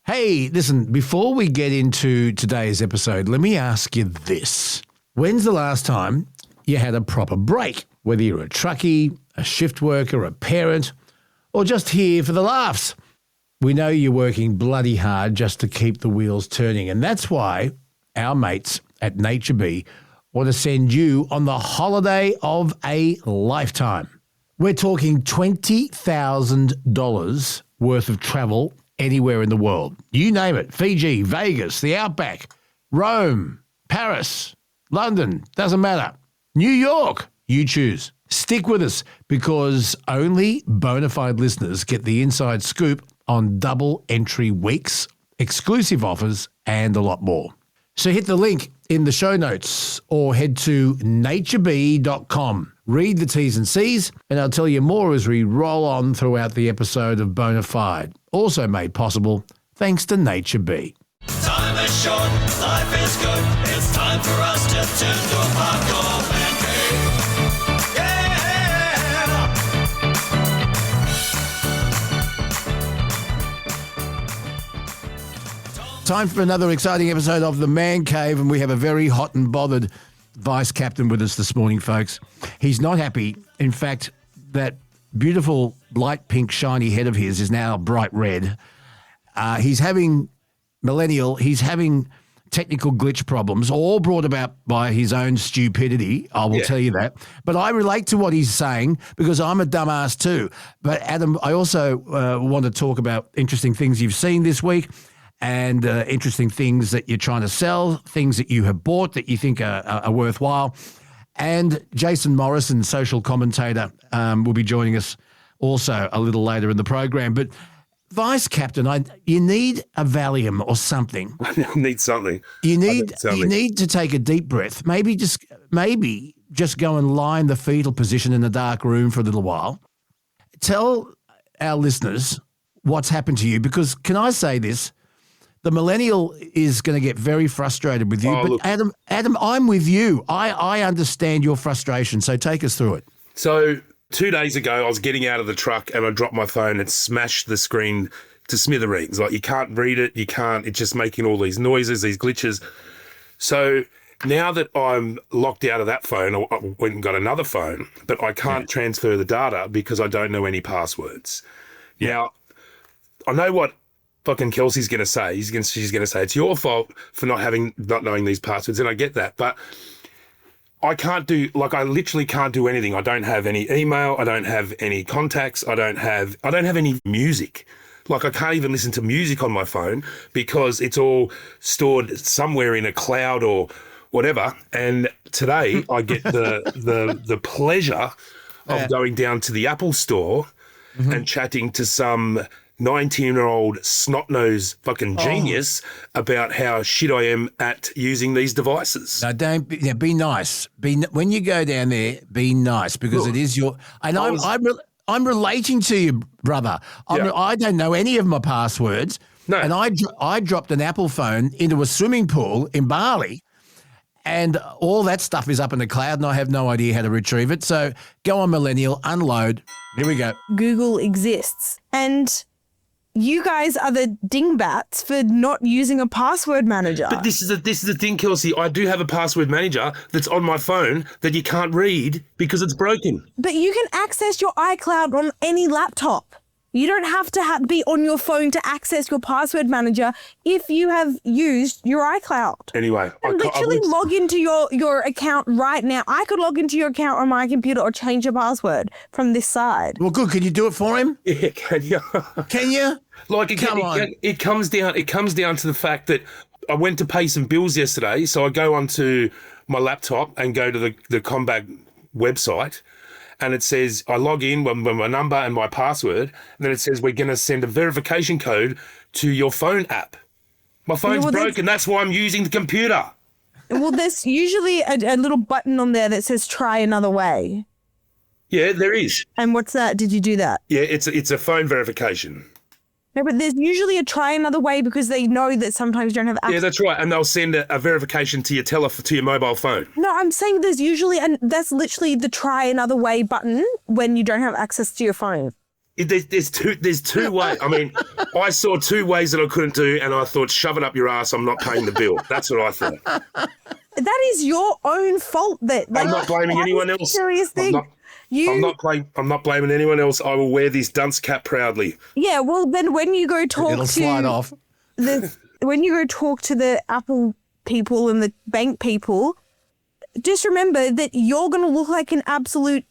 Hey, listen, before we get into today's episode, let me ask you this. When's the last time you had a proper break? Whether you're a truckie, a shift worker, a parent, or just here for the laughs. We know you're working bloody hard just to keep the wheels turning, and that's why our mates at Nature Bee want to send you on the holiday of a lifetime. We're talking $20,000 worth of travel anywhere in the world. You name it. Fiji, Vegas, the Outback, Rome, Paris, London, doesn't matter. New York, you choose. Stick with us because only Bonafide listeners get the inside scoop on double entry weeks, exclusive offers, and a lot more. So hit the link in the show notes or head to naturebee.com. Read the T's and C's, and I'll tell you more as we roll on throughout the episode of Bonafide, also made possible thanks to Nature Bee. Time is short, life is good. It's time for us to tune to a hardcore man cave. Yeah! Time for another exciting episode of The Man Cave, and we have a very hot and bothered vice captain with us this morning, folks. He's not happy. In fact, that beautiful light pink shiny head of his is now bright red. He's having technical glitch problems, all brought about by his own stupidity, I will tell you that. But I relate to what he's saying because I'm a dumbass too. But Adam, I also want to talk about interesting things you've seen this week and interesting things that you're trying to sell, things that you have bought that you think are worthwhile. And Jason Morrison, social commentator, will be joining us also a little later in the program. But Vice Captain, you need a Valium or something. I need something. You need to take a deep breath. Maybe just go and lie in the fetal position in a dark room for a little while. Tell our listeners what's happened to you, because can I say this? The millennial is going to get very frustrated with you. But look, Adam, I'm with you. I understand your frustration, so take us through it. So 2 days ago, I was getting out of the truck and I dropped my phone and smashed the screen to smithereens. Like, you can't read it, it's just making all these noises, these glitches. So now that I'm locked out of that phone, I went and got another phone, but I can't transfer the data because I don't know any passwords. Yeah. Now, I know what fucking Kelsey's going to say. She's going to say, it's your fault for not knowing these passwords, and I get that, but I literally can't do anything. I don't have any email. I don't have any contacts. I don't have any music. Like, I can't even listen to music on my phone because it's all stored somewhere in a cloud or whatever. And today I get the pleasure of going down to the Apple store and chatting to some 19-year-old snot-nosed fucking genius about how shit I am at using these devices. No, be nice. When you go down there, be nice, because it is your. And I'm relating to you, brother. I don't know any of my passwords. No. And I dropped an Apple phone into a swimming pool in Bali, and all that stuff is up in the cloud, and I have no idea how to retrieve it. So go on, millennial, unload. Here we go. Google exists, and you guys are the dingbats for not using a password manager. But this is the thing, Kelsey. I do have a password manager that's on my phone that you can't read because it's broken. But you can access your iCloud on any laptop. You don't have to be on your phone to access your password manager if you have used your iCloud. Anyway, I literally log into your account right now. I could log into your account on my computer or change your password from this side. Well, good. Can you do it for him? Yeah, can you? Can you? Like, it comes down to the fact that I went to pay some bills yesterday, so I go onto my laptop and go to the Combat website. And it says, I log in with my number and my password, and then it says, we're going to send a verification code to your phone app. My phone's broken. That's why I'm using the computer. Well, there's usually a little button on there that says try another way. Yeah, there is. And what's that? Did you do that? Yeah, it's a phone verification. No, but there's usually a try another way because they know that sometimes you don't have access. Yeah, that's right. And they'll send a verification to your mobile phone. No, I'm saying there's usually, and that's literally the try another way button when you don't have access to your phone. There's two ways. I mean, I saw two ways that I couldn't do, and I thought, shove it up your ass. I'm not paying the bill. That's what I thought. That is your own fault. I'm not blaming anyone else. Serious thing. I'm not blaming anyone else. I will wear this dunce cap proudly. Yeah, well, then when you go talk It'll slide off. When you go talk to the Apple people and the bank people, just remember that you're going to look like an absolute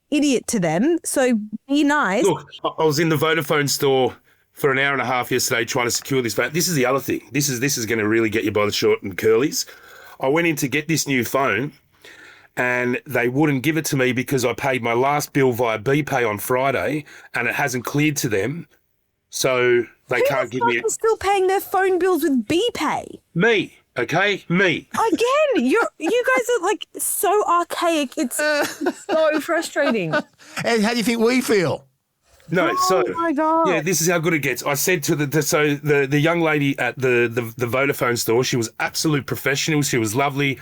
idiot to them. So be nice. Look, I was in the Vodafone store for an hour and a half yesterday trying to secure this phone. This is the other thing. This is going to really get you by the short and curlies. I went in to get this new phone, and they wouldn't give it to me because I paid my last bill via BPay on Friday, and it hasn't cleared to them, so they can't give me it. Who still paying their phone bills with BPay? Me, okay, me. Again, you guys are like so archaic. It's so frustrating. And how do you think we feel? No, Oh my God. yeah, this is how good it gets. I said to the young lady at the Vodafone store, she was absolute professional. She was lovely.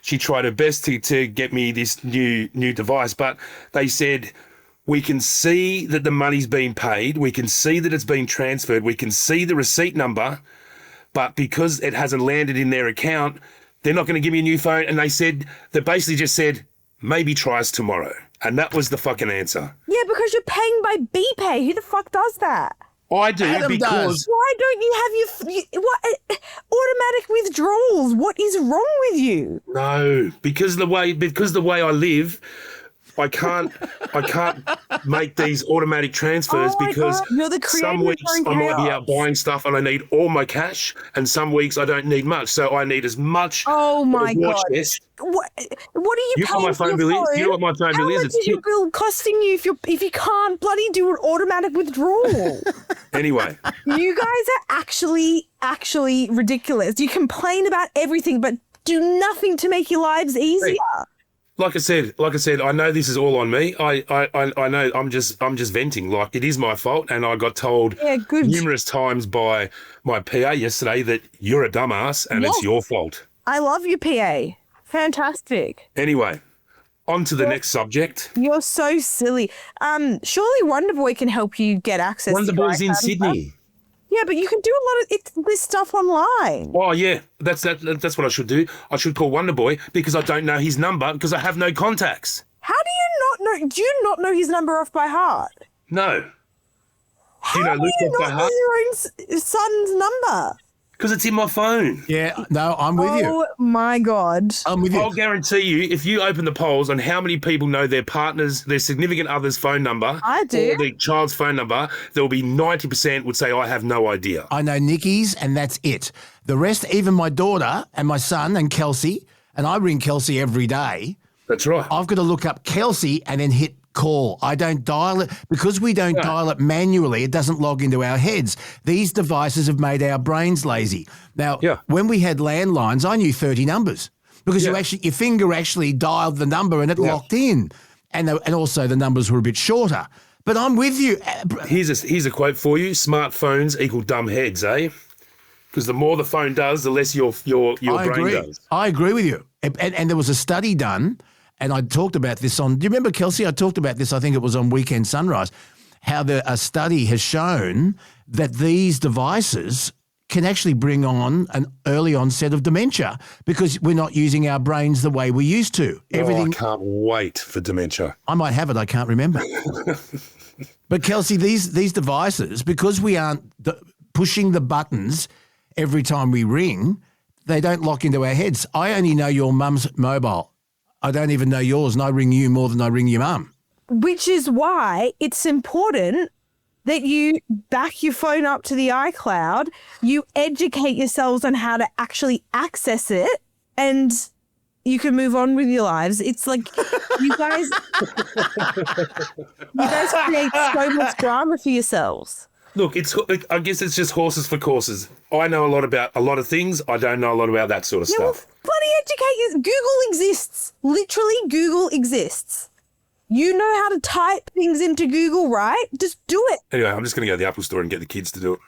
She tried her best to get me this new device, but they said, we can see that the money's been paid. We can see that it's been transferred. We can see the receipt number, but because it hasn't landed in their account, they're not going to give me a new phone. And they basically just said, maybe try us tomorrow. And that was the fucking answer. Yeah, because you're paying by BPay. Who the fuck does that? I do Adam because does. Why don't you have automatic withdrawals? What is wrong with you? no, because the way I live, I can't make these automatic transfers Oh my because God, you're the creator some of weeks your I own might be chaos. out buying stuff and I need all my cash, and some weeks I don't need much. So I need as much. Oh my of a watch God. list. What are you You know paying what my for phone your bill is? phone? You know what my phone bill is? How much It's is your bill costing you if you can't bloody do an automatic withdrawal? Anyway, You guys are actually ridiculous. You complain about everything, but do nothing to make your lives easier. like I said, I know this is all on me. I know I'm just venting. Like, it is my fault, and I got told Yeah, good. numerous times by my PA yesterday that you're a dumbass and it's Yes. your fault. I love your PA. Fantastic. Anyway, on to the next subject. You're so silly. Surely Wonderboy can help you get access to your Wonderboy's in iCloud and stuff. Sydney. Yeah, but you can do a lot of this stuff online. Oh yeah, that's what I should do. I should call Wonderboy because I don't know his number because I have no contacts. How do you not know? Do you not know his number off by heart? No. How know do Luke you off by not know heart? your own son's number? Because it's in my phone. Yeah, no, I'm with you. Oh my God. I'm with you. I'll guarantee you, if you open the polls on how many people know their partner's, their significant other's phone number, I do. or their child's phone number, there will be 90% would say, I have no idea. I know Nikki's, and that's it. The rest, even my daughter and my son and Kelsey, and I ring Kelsey every day. That's right. I've got to look up Kelsey and then hit call. I don't dial it because we don't dial it manually. It doesn't log into our heads. These devices have made our brains lazy. Now, when we had landlines, I knew 30 numbers because your finger actually dialed the number and it locked in, and also the numbers were a bit shorter. But I'm with you. Here's a quote for you: smartphones equal dumb heads, eh? Because the more the phone does, the less your brain does. I agree with you. And there was a study done. And I talked about this do you remember, Kelsey? I talked about this, I think it was on Weekend Sunrise, how a study has shown that these devices can actually bring on an early onset of dementia because we're not using our brains the way we used to. I can't wait for dementia. I might have it, I can't remember. But Kelsey, these devices, because we aren't pushing the buttons every time we ring, they don't lock into our heads. I only know your mum's mobile. I don't even know yours, and I ring you more than I ring your mum. Which is why it's important that you back your phone up to the iCloud, you educate yourselves on how to actually access it, and you can move on with your lives. It's like you guys create so much drama for yourselves. Look, I guess it's just horses for courses. I know a lot about a lot of things. I don't know a lot about that sort of Yeah, well, stuff. bloody educate you. Google exists. Literally, Google exists. You know how to type things into Google, right? Just do it. Anyway, I'm just going to go to the Apple store and get the kids to do it.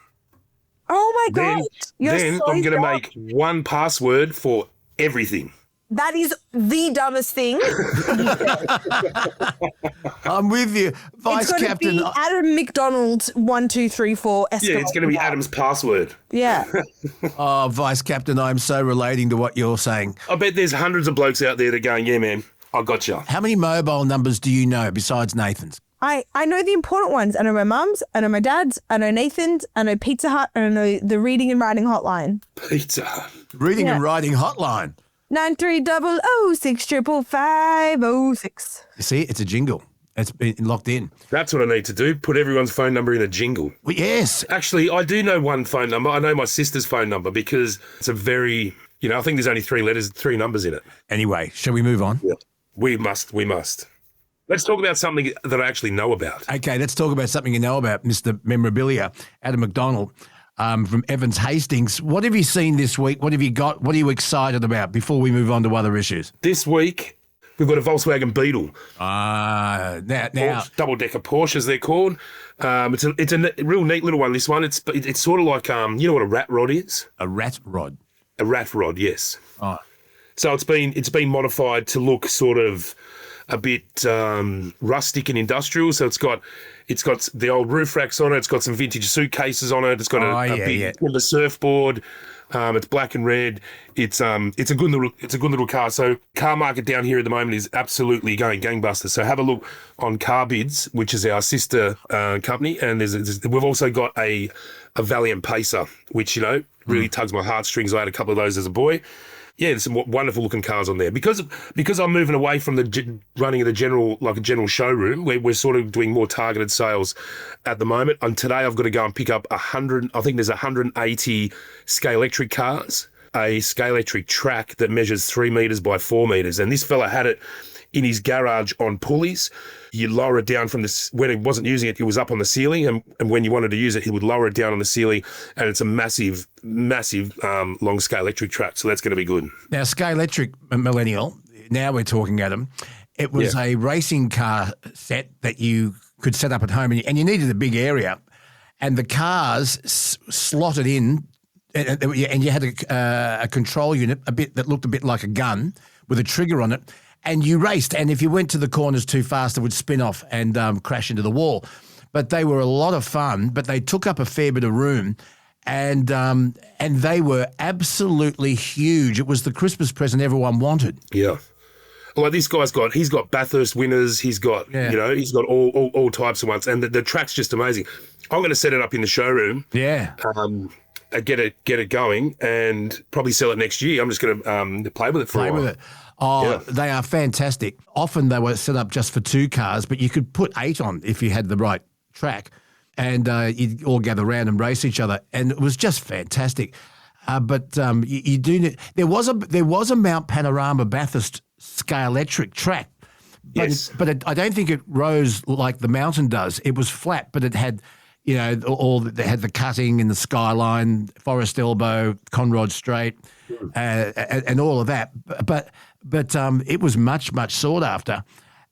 Oh my Then God. You're I'm so going to dumb. make one password for everything. That is the dumbest thing. I'm with you. Vice It's going to Captain. be Adam McDonald 1234 Yeah, it's going to be Adam's password. Yeah. Oh, Vice Captain, I'm so relating to what you're saying. I bet there's hundreds of blokes out there that are going, yeah, man, I got you. How many mobile numbers do you know besides Nathan's? I know the important ones. I know my mum's, I know my dad's, I know Nathan's, I know Pizza Hut, and I know the reading and writing hotline. Pizza Hut. Reading Yeah. and writing hotline. 93006506. You see, it's a jingle. It's been locked in. That's what I need to do, put everyone's phone number in a jingle. Well, yes. Actually, I do know one phone number. I know my sister's phone number because it's a very, I think there's only 3 numbers in it. Anyway, shall we move on? Yeah. We must. Let's talk about something that I actually know about. Okay, let's talk about something you know about, Mr. Memorabilia, Adam McDonald from Evans Hastings. What have you seen this week? What have you got? What are you excited about before we move on to other issues? This week, we've got a Volkswagen Beetle. Now, Double-decker Porsche, as they're called. It's a real neat little one, this one. It's sort of like, you know what a rat rod is? a rat rod. A rat rod, yes. Oh, So it's been modified to look sort of a bit rustic and industrial. So it's got the old roof racks on it. It's got some vintage suitcases on it. It's got a big timber surfboard. It's black and red. It's a good little car. So car market down here at the moment is absolutely going gangbusters. So have a look on Car Bids, which is our sister company, and we've also got a Valiant Pacer, which really tugs my heartstrings. I had a couple of those as a boy. Yeah, there's some wonderful looking cars on there. Because I'm moving away from the running of the general showroom, we're sort of doing more targeted sales at the moment. And today I've got to go and pick up 100. I think there's 180 Scalextric cars, a Scalextric track that measures 3 meters by 4 meters, and this fella had it in his garage on pulleys. You lower it down from when he wasn't using it, it was up on the ceiling, and when you wanted to use it, he would lower it down on the ceiling, and it's a massive long Scalextric track, so that's going to be good. now Scalextric Millennial, now we're talking at them. It was a racing car set that you could set up at home, and you needed a big area, and the cars slotted in, and you had a control unit, that looked a bit like a gun with a trigger on it. And you raced, and if you went to the corners too fast, it would spin off and crash into the wall. But they were a lot of fun, but they took up a fair bit of room, and they were absolutely huge. It was the Christmas present everyone wanted. Yeah. Like this guy's he's got Bathurst winners. He's got, he's got all types of ones, and the track's just amazing. I'm going to set it up in the showroom. Yeah. Get it going, and probably sell it next year. I'm just going to play with it for a while. Oh, Yeah. They are fantastic. Often they were set up just for 2 cars, but you could put 8 on if you had the right track, and you'd all gather around and race each other, and it was just fantastic. But you do need, there was a Mount Panorama Bathurst Scalextric track, but I don't think it rose like the mountain does. It was flat, but it had, they had the cutting and the skyline, Forest Elbow, Conrod Straight, and all of that. But it was much sought after.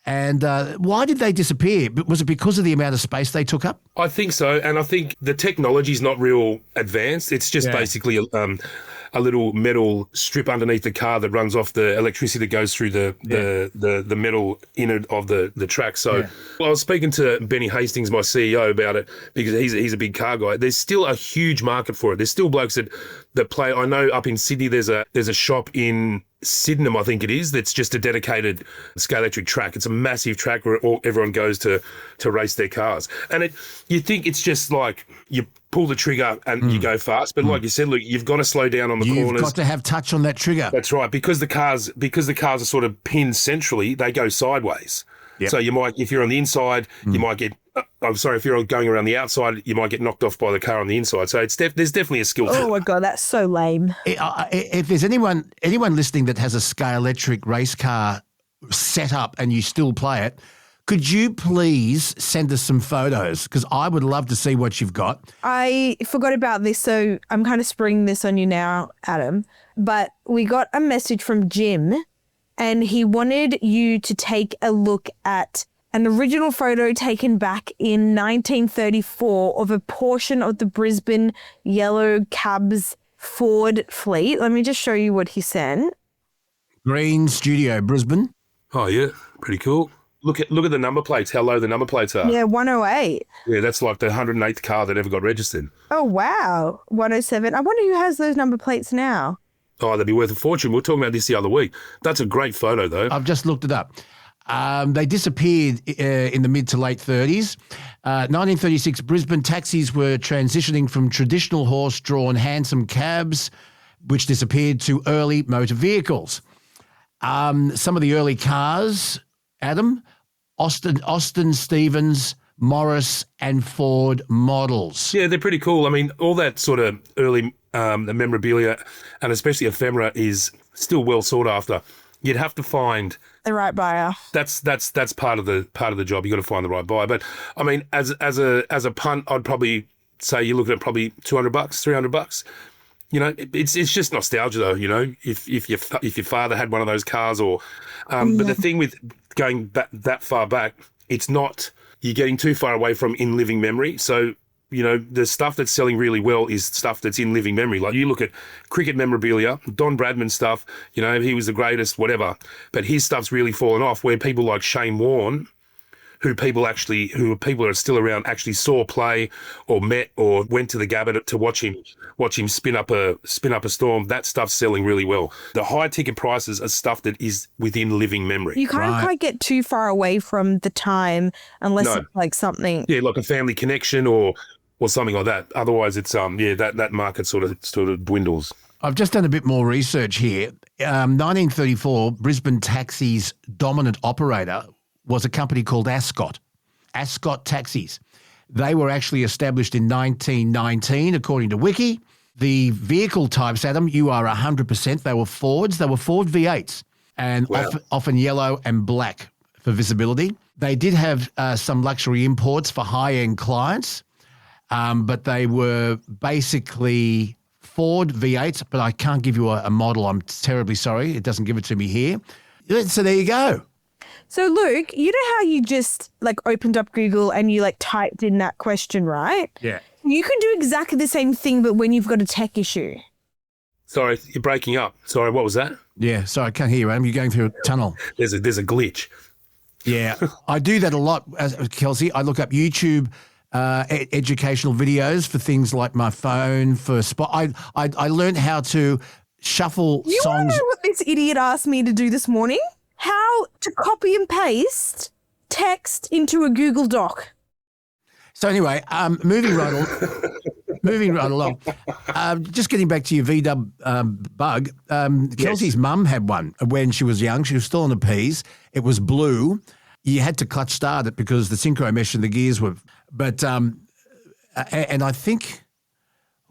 And why did they disappear? Was it because of the amount of space they took up? I think so, and I think the technology's not real advanced. It's just basically a little metal strip underneath the car that runs off the electricity that goes through the metal inner of the track. So I was speaking to Benny Hastings, my CEO, about it, because he's a big car guy. There's still a huge market for it. There's still blokes that play. I know up in Sydney there's a shop in Sydenham, I think it is, that's just a dedicated Scalextric track. It's a massive track where everyone goes to race their cars. And you think it's just like you pull the trigger and you go fast, but like you said, look, you've got to slow down on the corners. You've got to have touch on that trigger. That's right, because the cars are sort of pinned centrally, they go sideways. Yep. So you might, if you're on the inside, you might get. If you're going around the outside, you might get knocked off by the car on the inside. So there's definitely a skill. Oh my God, that's so lame. If there's anyone listening that has a Scalextric race car set up and you still play it, could you please send us some photos? Because I would love to see what you've got. I forgot about this, so I'm kind of springing this on you now, Adam. But we got a message from Jim, and he wanted you to take a look at an original photo taken back in 1934 of a portion of the Brisbane Yellow Cabs Ford fleet. Let me just show you what he sent. Green Studio, Brisbane. Oh yeah, pretty cool. Look at the number plates. How low the number plates are. Yeah, 108. Yeah, that's like the 108th car that ever got registered. Oh, wow. 107. I wonder who has those number plates now. Oh, they'd be worth a fortune. We were talking about this the other week. That's a great photo, though. I've just looked it up. They disappeared in the mid to late 30s. 1936, Brisbane taxis were transitioning from traditional horse-drawn hansom cabs, which disappeared, to early motor vehicles. Some of the early cars, Adam, Austin Stevens, Morris and Ford models. Yeah, they're pretty cool. I mean, all that sort of early memorabilia and especially ephemera is still well sought after. You'd have to find The right buyer. that's part of the job. You got to find the right buyer. But I mean, as a punt, I'd probably say you're looking at probably $200, $300. You know, it's just nostalgia though. You know, if your father had one of those cars, or but the thing with going that far back, it's not, you're getting too far away from in living memory. So, you know, the stuff that's selling really well is stuff that's in living memory. Like you look at cricket memorabilia, Don Bradman stuff, you know, he was the greatest, whatever. But his stuff's really fallen off, where people like Shane Warne, who people are still around, actually saw play or met or went to the Gabba to watch him spin up a storm. That stuff's selling really well. The high ticket prices are stuff that is within living memory. You can't get too far away from the time unless it's like something. Yeah, like a family connection or something like that. Otherwise, it's that market sort of dwindles. I've just done a bit more research here. 1934, Brisbane Taxi's dominant operator was a company called Ascot Taxis. They were actually established in 1919, according to Wiki. The vehicle types, Adam, you are 100%. They were Fords. They were Ford V8s, and often yellow and black for visibility. They did have some luxury imports for high-end clients, but they were basically Ford V8s, but I can't give you a model. I'm terribly sorry. It doesn't give it to me here. So there you go. So, Luke, you know how you just like opened up Google and you like typed in that question, right? Yeah. You can do exactly the same thing, but when you've got a tech issue. Sorry, you're breaking up. Sorry, what was that? Yeah, sorry, I can't hear you, Adam. You're going through a tunnel. There's a glitch. Yeah, I do that a lot, Kelsey. I look up YouTube educational videos for things like my phone, for spot. I learned how to shuffle You want songs. to know what this idiot asked me to do this morning? How to copy and paste text into a Google Doc. So anyway, moving right along. Just getting back to your VW bug. Kelsey's mum had one when she was young. She was still on the P's. It was blue. You had to clutch start it because the synchro mesh and the gears were. But and I think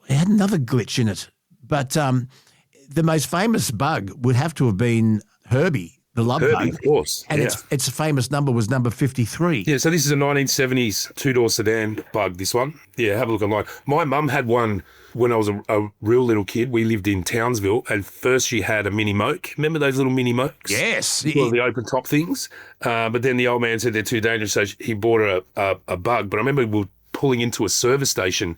it had another glitch in it. But the most famous bug would have to have been Herbie. The love bug. Of course. And its famous number was number 53. Yeah, so this is a 1970s two-door sedan bug, this one. Yeah, have a look online. My mum had one when I was a real little kid. We lived in Townsville, and first she had a mini moke. Remember those little mini mokes? Yes. Well, the open top things. But then the old man said they're too dangerous, so he bought her a bug. But I remember we were pulling into a service station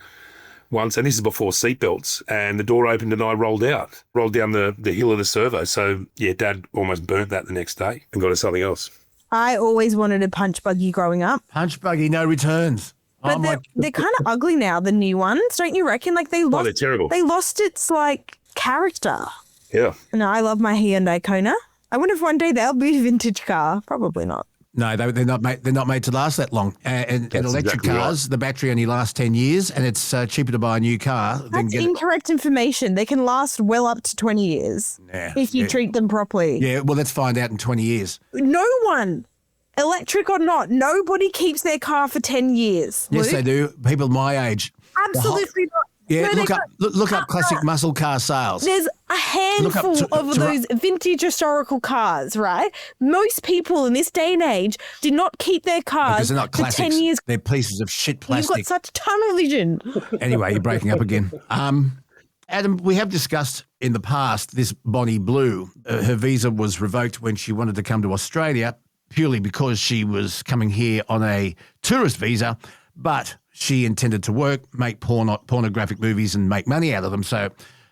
once, and this is before seatbelts, and the door opened and I rolled down the hill of the servo. So, yeah, Dad almost burnt that the next day and got us something else. I always wanted a punch buggy growing up. Punch buggy, no returns. But they're kind of ugly now, the new ones, don't you reckon? Like they're terrible. They lost its like character. Yeah. No, I love my Hyundai Kona. I wonder if one day they'll be a vintage car. Probably not. No, they're not made. They're not made to last that long. And electric exactly cars, right. The battery only lasts 10 years, and it's cheaper to buy a new car than That's get. incorrect information. They can last well up to 20 years if you treat them properly. Yeah, well, let's find out in 20 years. No one, electric or not, nobody keeps their car for 10 years. Yes, Luke. they do. People my age. Absolutely not. Yeah, No, look up classic muscle car sales. There's a handful of those vintage historical cars, right? Most people in this day and age did not keep their cars Because they're not for classics. 10 years. They're pieces of shit You've plastic. got such tunnel vision. Anyway, you're breaking up again. Adam, we have discussed in the past this Bonnie Blue. Her visa was revoked when she wanted to come to Australia purely because she was coming here on a tourist visa, but she intended to work, make pornographic movies and make money out of them. So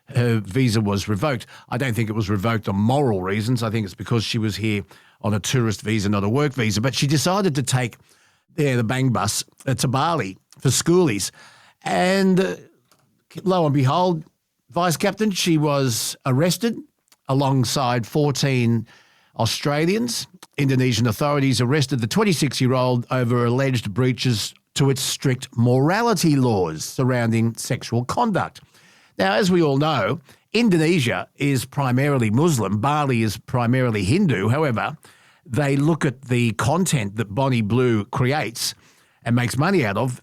her visa was revoked. I don't think it was revoked on moral reasons. I think it's because she was here on a tourist visa, not a work visa. But she decided to take the bang bus to Bali for schoolies. And lo and behold, Vice Captain, she was arrested alongside 14 Australians. Indonesian authorities arrested the 26-year-old over alleged breaches to its strict morality laws surrounding sexual conduct. Now, as we all know, Indonesia is primarily Muslim. Bali is primarily Hindu. However, they look at the content that Bonnie Blue creates and makes money out of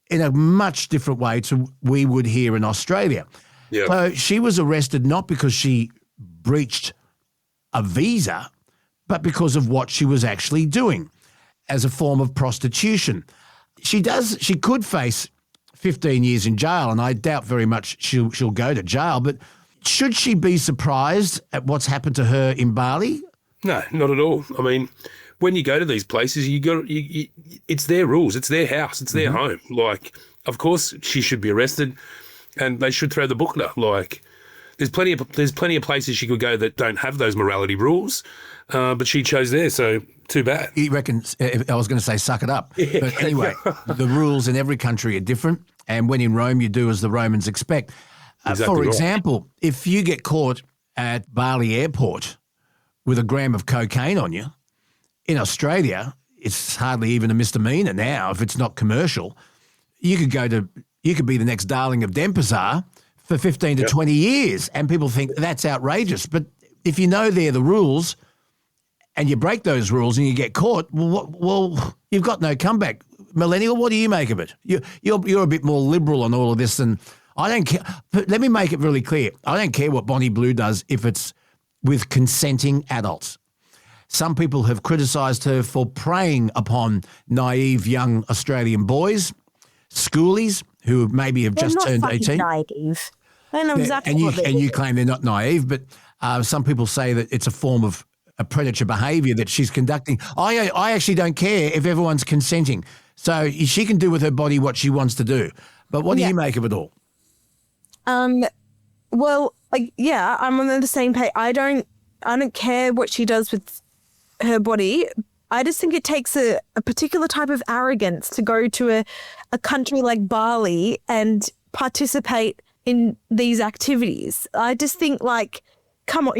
in a much different way to we would here in Australia. Yeah. So she was arrested not because she breached a visa, but because of what she was actually doing as a form of prostitution. She could face 15 years in jail, and I doubt very much she'll go to jail, but should she be surprised at what's happened to her in Bali? No, not at all. I mean, when you go to these places, it's their rules, it's their house, it's their home. Like, of course, she should be arrested, and they should throw the book at her. Like, there's plenty of places she could go that don't have those morality rules, but she chose there, so too bad. He reckons, I was going to say suck it up. Yeah. But anyway, the rules in every country are different, and when in Rome, you do as the Romans expect. Exactly For right. example, if you get caught at Bali Airport with a gram of cocaine on you, in Australia, it's hardly even a misdemeanor now if it's not commercial. You could be the next darling of Denpasar for 15 to 20 years, and people think that's outrageous. But if you know they're the rules and you break those rules and you get caught, well, you've got no comeback. Millennial, what do you make of it? You're a bit more liberal on all of this than I don't care. But let me make it really clear. I don't care what Bonnie Blue does if it's with consenting adults. Some people have criticised her for preying upon naive young Australian boys, schoolies who maybe have just turned 18. Naive. They know exactly and what they're you doing. claim they're not naive, but some people say that it's a form of a predator behaviour that she's conducting. I actually don't care if everyone's consenting. So she can do with her body what she wants to do. But what do you make of it all? Well, I'm on the same page. I don't care what she does with her body. I just think it takes a particular type of arrogance to go to a country like Bali and participate in these activities. I just think, like, come on,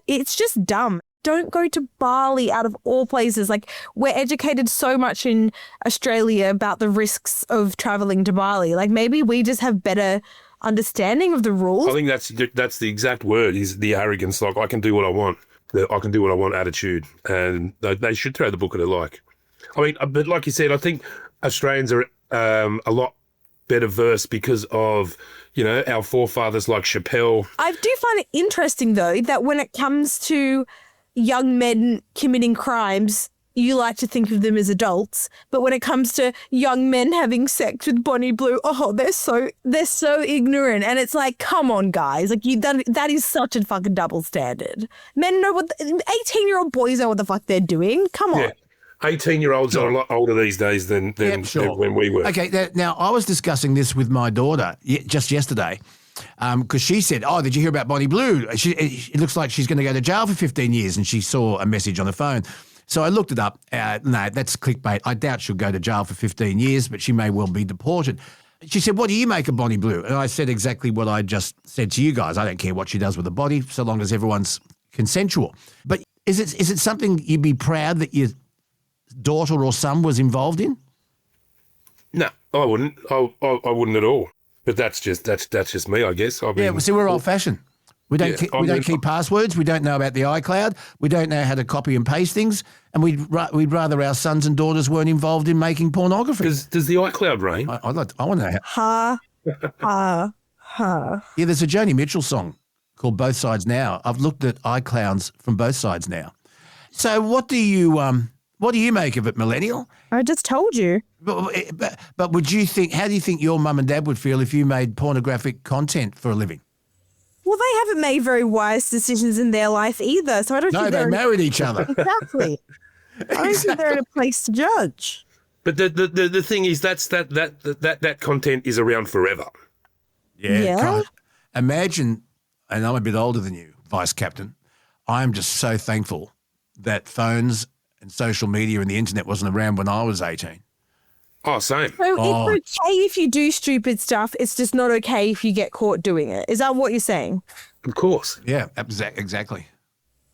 it's just dumb. Don't go to Bali out of all places. Like, we're educated so much in Australia about the risks of traveling to Bali. Like, maybe we just have better understanding of the rules. I think that's the exact word, is the arrogance. Like, I can do what I want. I can do what I want attitude. And they should throw the book at her. Like, I mean, but like you said, I think Australians are a lot better versed because of, our forefathers like Chappelle. I do find it interesting, though, that when it comes to young men committing crimes, you like to think of them as adults, but when it comes to young men having sex with Bonnie Blue, they're so ignorant, and it's like, come on, guys, like that is such a fucking double standard. Men know 18-year-old boys know what the fuck they're doing. Come on. Yeah. 18-year-olds are a lot older these days than when we were. Okay, now I was discussing this with my daughter just yesterday because she said, did you hear about Bonnie Blue? It looks like she's going to go to jail for 15 years, and she saw a message on the phone. So I looked it up. No, that's clickbait. I doubt she'll go to jail for 15 years, but she may well be deported. She said, what do you make of Bonnie Blue? And I said exactly what I just said to you guys. I don't care what she does with the body, so long as everyone's consensual. But is it something you'd be proud that your daughter or son was involved in? No, I wouldn't. I wouldn't at all. But that's just me, I guess. See, we're old-fashioned. We don't keep passwords. We don't know about the iCloud. We don't know how to copy and paste things. And we'd rather our sons and daughters weren't involved in making pornography. Does the iCloud rain? I want to know how. Yeah, there's a Joni Mitchell song called Both Sides Now. I've looked at iClouds from both sides now. So what do you make of it, millennial? I just told you. But would you think? How do you think your mum and dad would feel if you made pornographic content for a living? Well, they haven't made very wise decisions in their life either, so I don't think they married each other. Exactly. I don't think they're in a place to judge. But the thing is, that content is around forever. Yeah. God. Imagine and I'm a bit older than you, Vice Captain, I am just so thankful that phones and social media and the internet wasn't around when I was 18. Oh, same. So it's okay if you do stupid stuff. It's just not okay if you get caught doing it. Is that what you're saying? Of course. Yeah, exactly.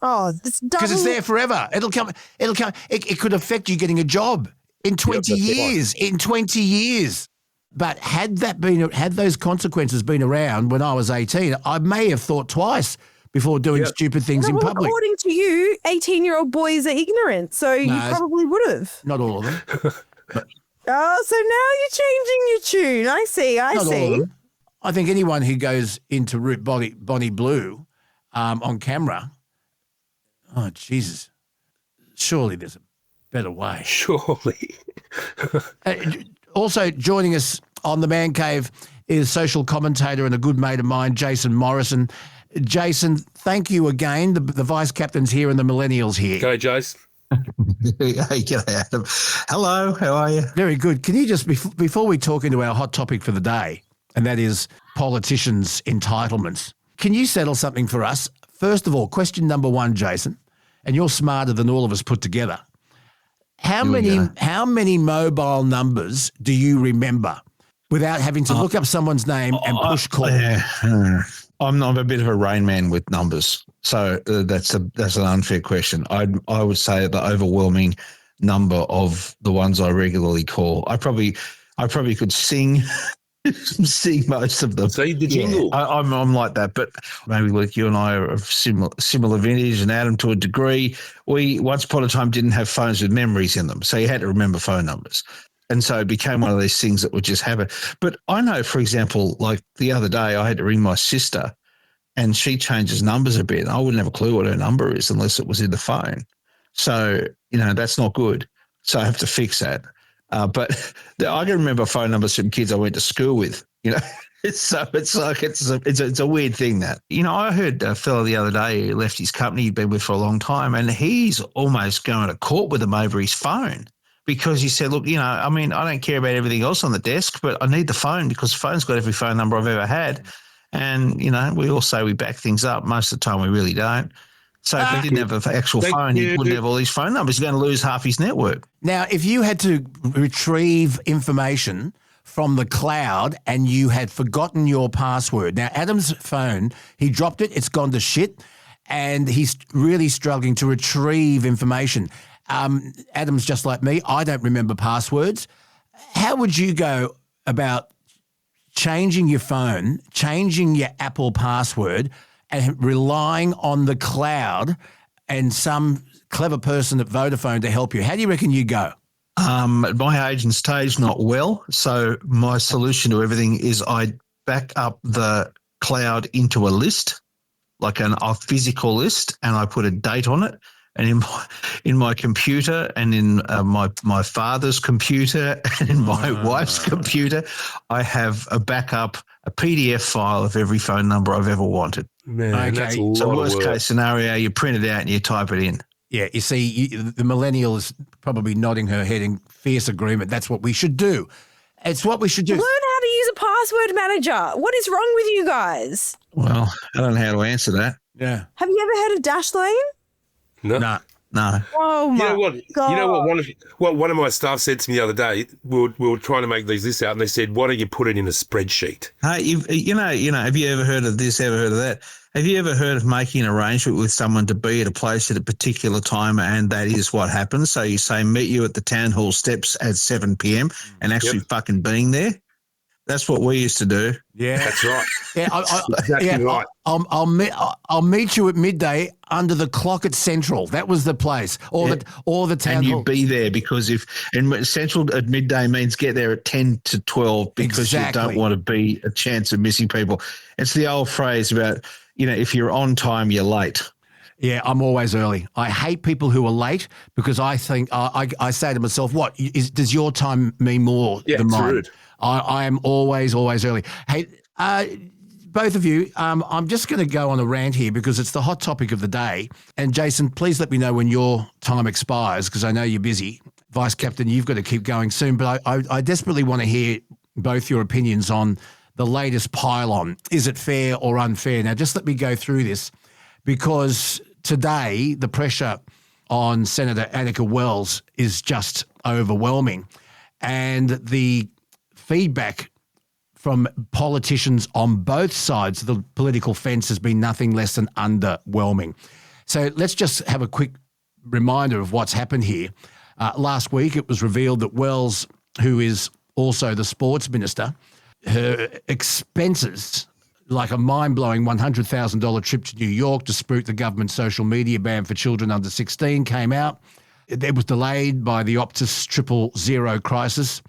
Oh, this Because it's there forever. It'll come. It could affect you getting a job in 20 years. In 20 years. But had those consequences been around when I was 18, I may have thought twice before doing stupid things in public. According to you, 18-year-old boys are ignorant, so you probably would have. Not all of them. Oh, so now you're changing your tune. I see. Not all of them. I think anyone who goes into Root Bonnie Blue on camera, oh, Jesus, surely there's a better way. Surely. Also joining us on the Man Cave is social commentator and a good mate of mine, Jason Morrison. Jason, thank you again. The Vice Captain's here and the Millennials here. Go, Jace. Hey, g'day, Adam. Hello, how are you? Very good. Can you just, before we talk into our hot topic for the day, and that is politicians' entitlements, can you settle something for us? First of all, question number one, Jason, and you're smarter than all of us put together. How many mobile numbers do you remember without having to look up someone's name and push call? I'm a bit of a Rain Man with numbers, so that's an unfair question. I would say the overwhelming number of the ones I regularly call. I probably could sing most of them. See the jingle. Yeah, I'm like that, but maybe like you and I are of similar vintage, and Adam to a degree. We once upon a time didn't have phones with memories in them, so you had to remember phone numbers. And so it became one of these things that would just happen. But I know, for example, like the other day I had to ring my sister and she changes numbers a bit. I wouldn't have a clue what her number is unless it was in the phone. So, that's not good. So I have to fix that. But I can remember phone numbers from kids I went to school with, So it's a weird thing that, I heard a fellow the other day who left his company he'd been with for a long time, and he's almost going to court with them over his phone. Because he said, look, I don't care about everything else on the desk, but I need the phone because the phone's got every phone number I've ever had. And, we all say we back things up. Most of the time we really don't. So if he didn't have an actual phone, he wouldn't have all these phone numbers. He's going to lose half his network. Now, if you had to retrieve information from the cloud and you had forgotten your password. Now, Adam's phone, he dropped it. It's gone to shit. And he's really struggling to retrieve information. Adam's just like me. I don't remember passwords. How would you go about changing your phone, changing your Apple password, and relying on the cloud and some clever person at Vodafone to help you? How do you reckon you go? At my age and stage, not well. So my solution to everything is I back up the cloud into a list, like a physical list, and I put a date on it. And in my computer and in my father's computer and in my wife's computer, I have a backup, a PDF file of every phone number I've ever wanted. Man, okay. That's a lot So of worst work. case scenario, you print it out and you type it in. Yeah, you see, the millennial is probably nodding her head in fierce agreement. That's what we should do. It's what we should do. Learn how to use a password manager. What is wrong with you guys? Well, I don't know how to answer that. Yeah. Have you ever heard of Dashlane? No. Nah. No. Oh my God. You know what? One of my staff said to me the other day. We were trying to make these lists out, and they said, "Why don't you put it in a spreadsheet?" Hey, you know. Have you ever heard of this? Ever heard of that? Have you ever heard of making an arrangement with someone to be at a place at a particular time, and that is what happens? So you say, meet you at the town hall steps at 7 p.m. and actually fucking being there. That's what we used to do. Yeah, That's right. Yeah, Exactly right. I'll meet you at midday under the clock at Central. That was the place, or the town And hall. you be there because Central at midday means get there at 10 to 12 because you don't want to be a chance of missing people. It's the old phrase about, if you're on time, you're late. Yeah, I'm always early. I hate people who are late because I think I say to myself, does your time mean more than mine? Rude. I am always early. Hey, both of you, I'm just going to go on a rant here because it's the hot topic of the day. And Jason, please let me know when your time expires because I know you're busy. Vice Captain, you've got to keep going soon. But I desperately want to hear both your opinions on the latest pile-on. Is it fair or unfair? Now, just let me go through this, because today the pressure on Senator Annika Wells is just overwhelming. And the feedback from politicians on both sides of the political fence has been nothing less than underwhelming. So let's just have a quick reminder of what's happened here. Last week it was revealed that Wells, who is also the sports minister, her expenses, like a mind-blowing $100,000 trip to New York to spruik the government social media ban for children under 16, came out. It was delayed by the Optus 000 crisis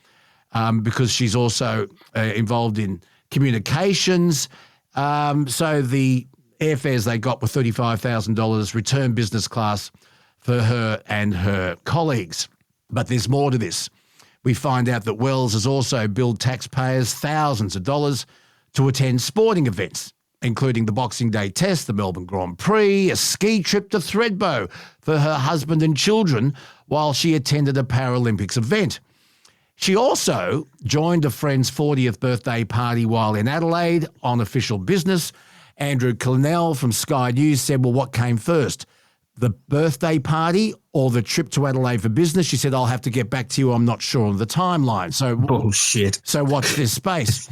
because she's also involved in communications. So the airfares they got were $35,000, return business class for her and her colleagues. But there's more to this. We find out that Wells has also billed taxpayers thousands of dollars to attend sporting events, including the Boxing Day Test, the Melbourne Grand Prix, a ski trip to Thredbo for her husband and children while she attended a Paralympics event. She also joined a friend's 40th birthday party while in Adelaide on official business. Andrew Clennell from Sky News said, well, what came first, the birthday party or the trip to Adelaide for business? She said, I'll have to get back to you. I'm not sure on the timeline. So bullshit. So watch this space.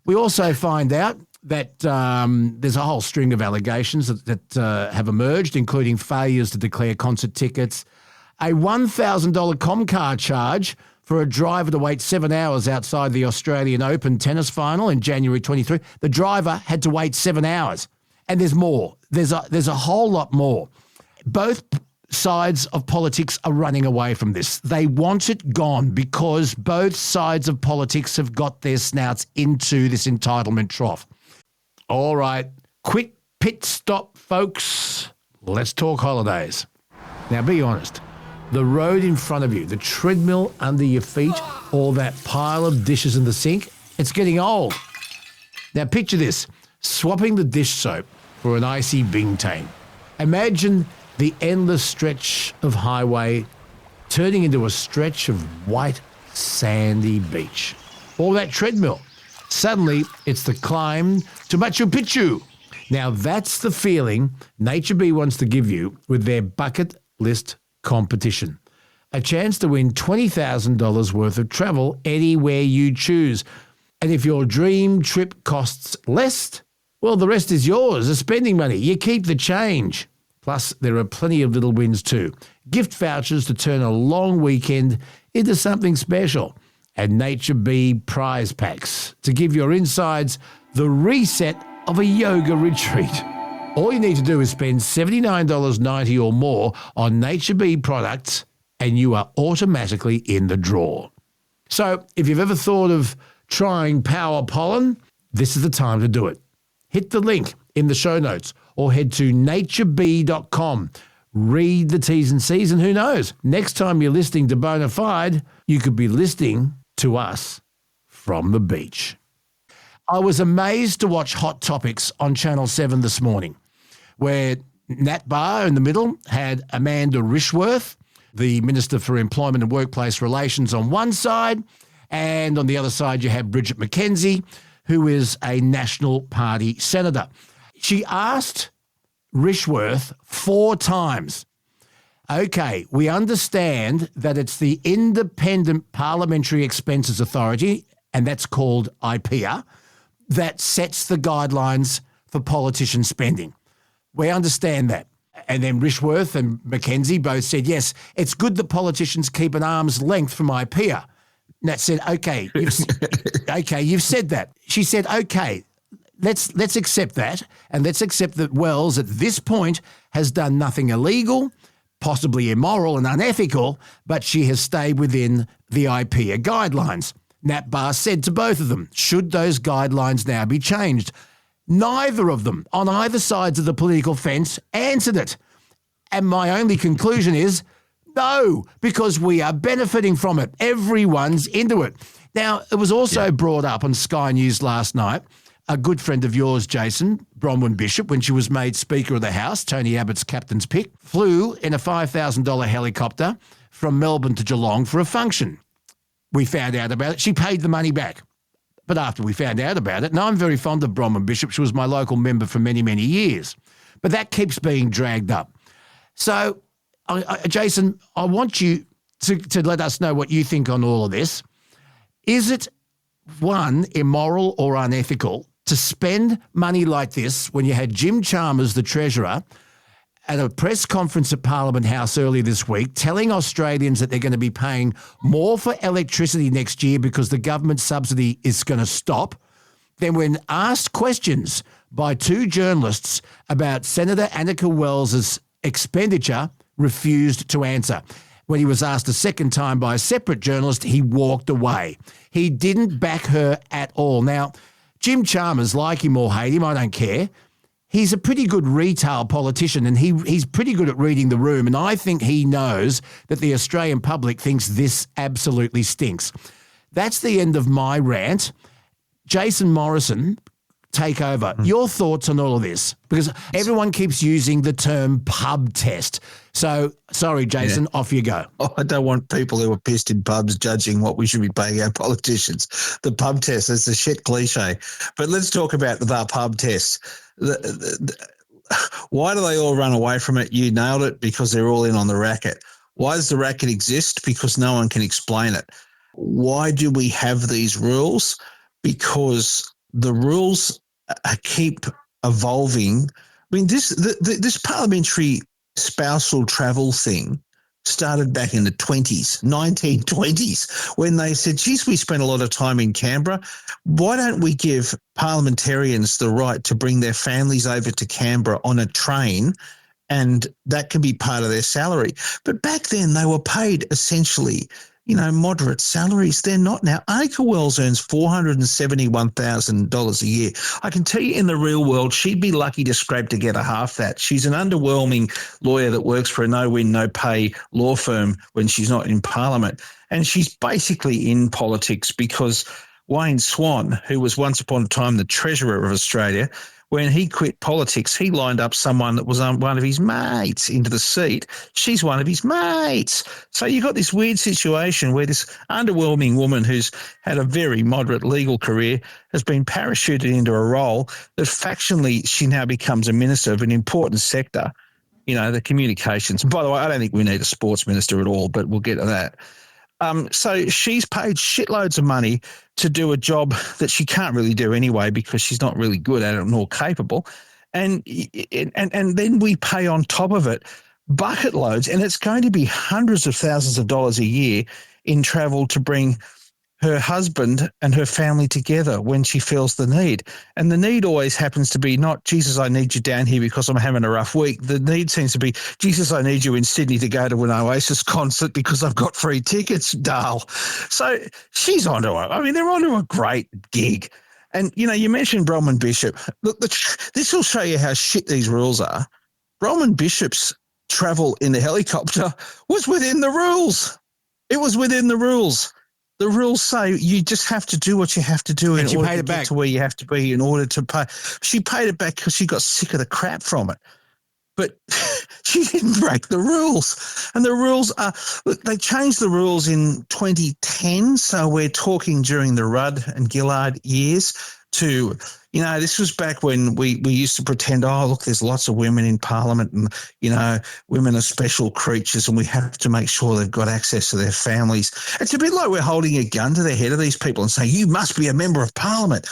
We also find out that there's a whole string of allegations that have emerged, including failures to declare concert tickets, a $1,000 Comcar charge for a driver to wait 7 hours outside the Australian Open tennis final in January 23. The driver had to wait 7 hours. And there's more. There's a whole lot more. Both sides of politics are running away from this. They want it gone because both sides of politics have got their snouts into this entitlement trough. All right, quick pit stop, folks. Let's talk holidays. Now, be honest. The road in front of you, the treadmill under your feet, or that pile of dishes in the sink, it's getting old. Now, picture this, swapping the dish soap for an icy Bingtane. Imagine the endless stretch of highway turning into a stretch of white, sandy beach. Or that treadmill. Suddenly, it's the climb to Machu Picchu. Now, that's the feeling Nature Bee wants to give you with their bucket list competition. A chance to win $20,000 worth of travel anywhere you choose. And if your dream trip costs less, well, the rest is yours, the spending money. You keep the change. Plus, there are plenty of little wins too. Gift vouchers to turn a long weekend into something special. And Nature Bee prize packs to give your insides the reset of a yoga retreat. All you need to do is spend $79.90 or more on Nature Bee products and you are automatically in the draw. So if you've ever thought of trying Power Pollen, this is the time to do it. Hit the link in the show notes or head to naturebee.com. Read the T's and C's and who knows, next time you're listening to Bonafide, you could be listening to us from the beach. I was amazed to watch Hot Topics on Channel 7 this morning, where Nat Barr in the middle had Amanda Rishworth, the Minister for Employment and Workplace Relations on one side, and on the other side you have Bridget McKenzie, who is a National Party senator. She asked Rishworth 4 times, okay, we understand that it's the Independent Parliamentary Expenses Authority, and that's called IPEA, that sets the guidelines for politician spending. We understand that. And then Rishworth and McKenzie both said, yes, it's good that politicians keep an arm's length from IPEA. Nat said, okay, you've said that. She said, okay, let's accept that, and let's accept that Wells at this point has done nothing illegal, possibly immoral and unethical, but she has stayed within the IPEA guidelines. Nat Barr said to both of them, should those guidelines now be changed? Neither of them, on either sides of the political fence, answered it. And my only conclusion is, no, because we are benefiting from it. Everyone's into it. Now, it was also brought up on Sky News last night. A good friend of yours, Jason, Bronwyn Bishop, when she was made Speaker of the House, Tony Abbott's captain's pick, flew in a $5,000 helicopter from Melbourne to Geelong for a function. We found out about it. She paid the money back. but after we found out about it, and I'm very fond of Bronwyn Bishop. She was my local member for many, many years. But that keeps being dragged up. So, Jason, I want you to let us know what you think on all of this. Is it, one, immoral or unethical to spend money like this when you had Jim Chalmers, the Treasurer, at a press conference at Parliament House earlier this week, telling Australians that they're going to be paying more for electricity next year because the government subsidy is going to stop? Then when asked questions by two journalists about Senator Annika Wells's expenditure, refused to answer. When he was asked a second time by a separate journalist, he walked away. He didn't back her at all. Now, Jim Chalmers, like him or hate him, I don't care. He's a pretty good retail politician, and he's pretty good at reading the room, and I think he knows that the Australian public thinks this absolutely stinks. That's the end of my rant. Jason Morrison, take over. Your thoughts on all of this? Because everyone keeps using the term pub test. So, sorry, Jason, off you go. Oh, I don't want people who are pissed in pubs judging what we should be paying our politicians. The pub test is a shit cliche. But let's talk about the pub test. Why do they all run away from it? You nailed it, because they're all in on the racket. Why does the racket exist? Because no one can explain it. Why do we have these rules? Because the rules keep evolving. I mean, this parliamentary spousal travel thing started back in the 1920s, when they said, geez, we spent a lot of time in Canberra. Why don't we give parliamentarians the right to bring their families over to Canberra on a train, and that can be part of their salary? But back then they were paid essentially, moderate salaries. They're not now. Annika Wells earns $471,000 a year. I can tell you, in the real world, she'd be lucky to scrape together half that. She's an underwhelming lawyer that works for a no-win, no-pay law firm when she's not in Parliament. And she's basically in politics because Wayne Swan, who was once upon a time the Treasurer of Australia, when he quit politics, he lined up someone that was one of his mates into the seat. She's one of his mates. So you've got this weird situation where this underwhelming woman who's had a very moderate legal career has been parachuted into a role that factionally she now becomes a minister of an important sector, the communications. And by the way, I don't think we need a sports minister at all, but we'll get to that. So she's paid shitloads of money to do a job that she can't really do anyway because she's not really good at it nor capable. And then we pay on top of it bucket loads, and it's going to be hundreds of thousands of dollars a year in travel to bring her husband and her family together when she feels the need. And the need always happens to be not, Jesus, I need you down here because I'm having a rough week. The need seems to be, Jesus, I need you in Sydney to go to an Oasis concert because I've got free tickets, Dale. So she's onto it. I mean, they're onto a great gig. And, you mentioned Bronwyn Bishop. Look, this will show you how shit these rules are. Bronwyn Bishop's travel in the helicopter was within the rules. It was within the rules. The rules say you just have to do what you have to do in order to get to where you have to be in order to pay. She paid it back because she got sick of the crap from it. But she didn't break the rules. And the rules are – look, they changed the rules in 2010, so we're talking during the Rudd and Gillard years to – this was back when we used to pretend, oh, look, there's lots of women in Parliament and, women are special creatures and we have to make sure they've got access to their families. It's a bit like we're holding a gun to the head of these people and saying, you must be a member of Parliament.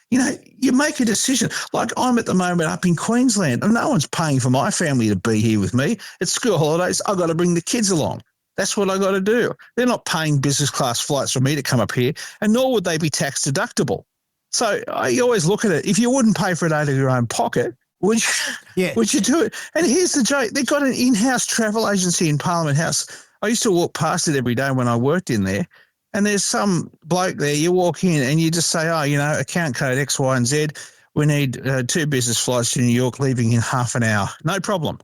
You make a decision. Like I'm at the moment up in Queensland and no one's paying for my family to be here with me. It's school holidays. I've got to bring the kids along. That's what I got to do. They're not paying business class flights for me to come up here, and nor would they be tax deductible. So I always look at it. If you wouldn't pay for it out of your own pocket, would you do it? And here's the joke. They've got an in-house travel agency in Parliament House. I used to walk past it every day when I worked in there, and there's some bloke there. You walk in and you just say, account code X, Y, and Z. We need 2 business flights to New York leaving in half an hour. No problem.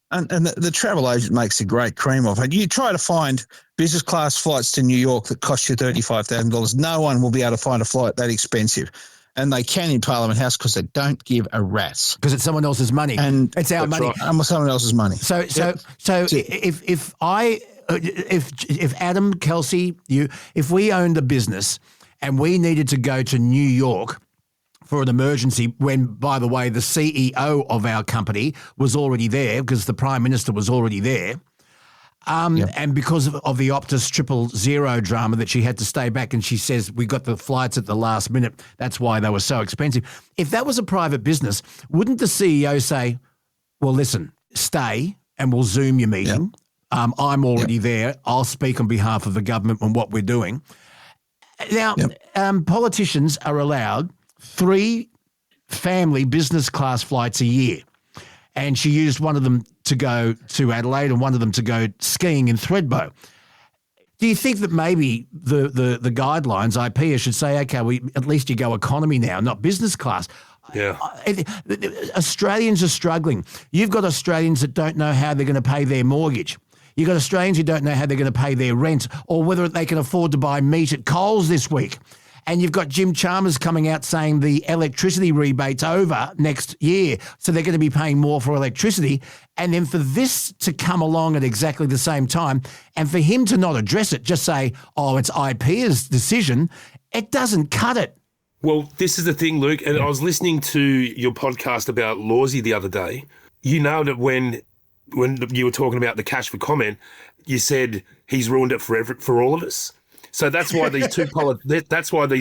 And the travel agent makes a great cream of it. You try to find business class flights to New York that cost you $35,000. No one will be able to find a flight that expensive. And they can in Parliament House because they don't give a rat's. Because it's someone else's money. And it's our money. Right. And someone else's money. So if Adam, Kelsey, if we owned a business and we needed to go to New York for an emergency when, by the way, the CEO of our company was already there because the Prime Minister was already there. And because of the Optus 000 drama that she had to stay back, and she says we got the flights at the last minute, that's why they were so expensive. If that was a private business, wouldn't the CEO say, well, listen, stay and we'll Zoom your meeting. I'm already there. I'll speak on behalf of the government on what we're doing. Now, politicians are allowed 3 family business class flights a year. And she used one of them to go to Adelaide and one of them to go skiing in Thredbo. Do you think that maybe the guidelines, IPEA, should say, okay, at least you go economy now, not business class? Yeah. Australians are struggling. You've got Australians that don't know how they're going to pay their mortgage. You've got Australians who don't know how they're going to pay their rent or whether they can afford to buy meat at Coles this week. And you've got Jim Chalmers coming out saying the electricity rebate's over next year, so they're going to be paying more for electricity. And then for this to come along at exactly the same time and for him to not address it, just say, oh, it's IPEA's decision, it doesn't cut it. Well, this is the thing, Luke, and I was listening to your podcast about Lawsy the other day. You nailed it when you were talking about the cash for comment. You said he's ruined it for all of us. So that's why these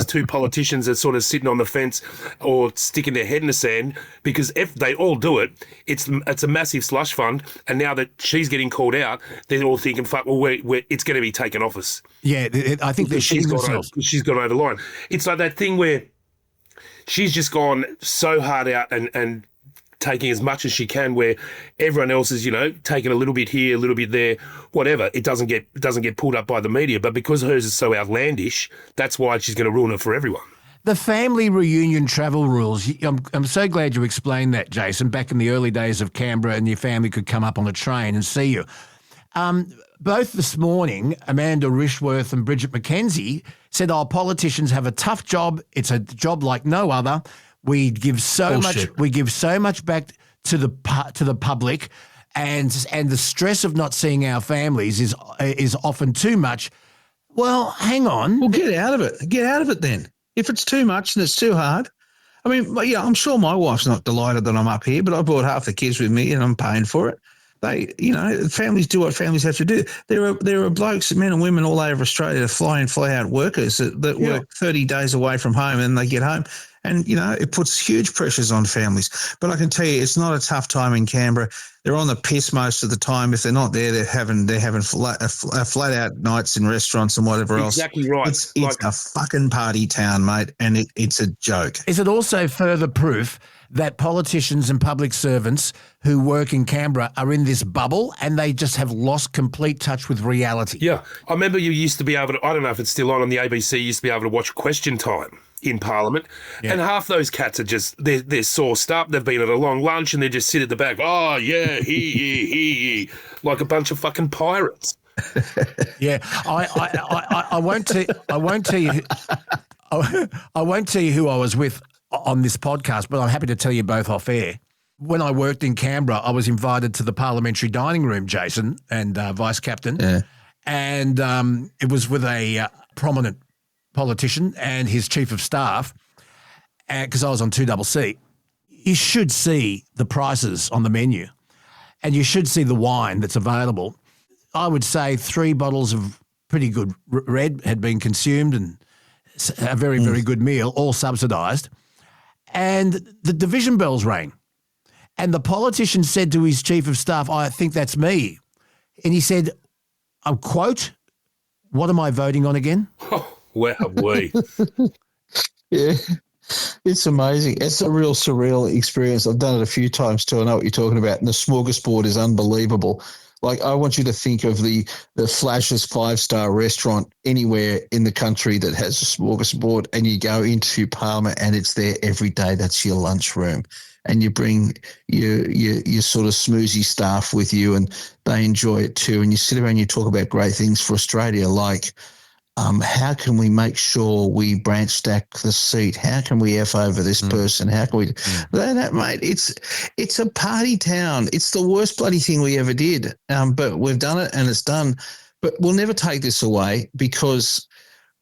two politicians are sort of sitting on the fence or sticking their head in the sand, because if they all do it, it's a massive slush fund. And now that she's getting called out, they're all thinking, "Fuck, well, it's going to be taken off us." Yeah, I think that she's gone over the line. It's like that thing where she's just gone so hard out and taking as much as she can, where everyone else is, taking a little bit here, a little bit there, whatever. It doesn't get pulled up by the media, but because hers is so outlandish, that's why she's going to ruin it for everyone. The family reunion travel rules. I'm so glad you explained that, Jason. Back in the early days of Canberra, and your family could come up on a train and see you. Both this morning, Amanda Rishworth and Bridget McKenzie said, "Oh, politicians have a tough job. It's a job like no other. We give so much back to the public, and the stress of not seeing our families is often too much." Well, hang on. Well, get out of it. Get out of it then. If it's too much and it's too hard. I mean, yeah, I'm sure my wife's not delighted that I'm up here, but I brought half the kids with me and I'm paying for it. Families do what families have to do. There are blokes, men and women all over Australia that fly in, fly out workers that work 30 days away from home and they get home. And, it puts huge pressures on families. But I can tell you, it's not a tough time in Canberra. They're on the piss most of the time. If they're not there, they're having flat out nights in restaurants and whatever else. Exactly right. It's a fucking party town, mate, and it's a joke. Is it also further proof that politicians and public servants who work in Canberra are in this bubble and they just have lost complete touch with reality? Yeah. I remember you used to be able to, I don't know if it's still on the ABC, you used to be able to watch Question Time in Parliament. Yeah. And half those cats are just, they're sauced up. They've been at a long lunch and they just sit at the back. Oh, yeah, he, like a bunch of fucking pirates. Yeah. I won't tell you. I won't tell you who I was with on this podcast, but I'm happy to tell you both off air. When I worked in Canberra, I was invited to the parliamentary dining room, Jason, and Vice Captain. Yeah. And it was with a prominent politician and his chief of staff, because I was on 2CC. You should see the prices on the menu and you should see the wine that's available. I would say 3 bottles of pretty good red had been consumed and a very, very good meal, all subsidised. And the division bells rang. And the politician said to his chief of staff, "I think that's me." And he said, quote, "What am I voting on again?" Oh, wow, we. Yeah, it's amazing. It's a real surreal experience. I've done it a few times too. I know what you're talking about. And the smorgasbord is unbelievable. Like, I want you to think of the flashiest 5-star restaurant anywhere in the country that has a smorgasbord, and you go into Parliament and it's there every day. That's your lunchroom. And you bring your sort of smoozy staff with you and they enjoy it too. And you sit around and you talk about great things for Australia, like how can we make sure we branch stack the seat? How can we F over this person? How can we that, mate? It's a party town. It's the worst bloody thing we ever did. But we've done it and it's done. But we'll never take this away, because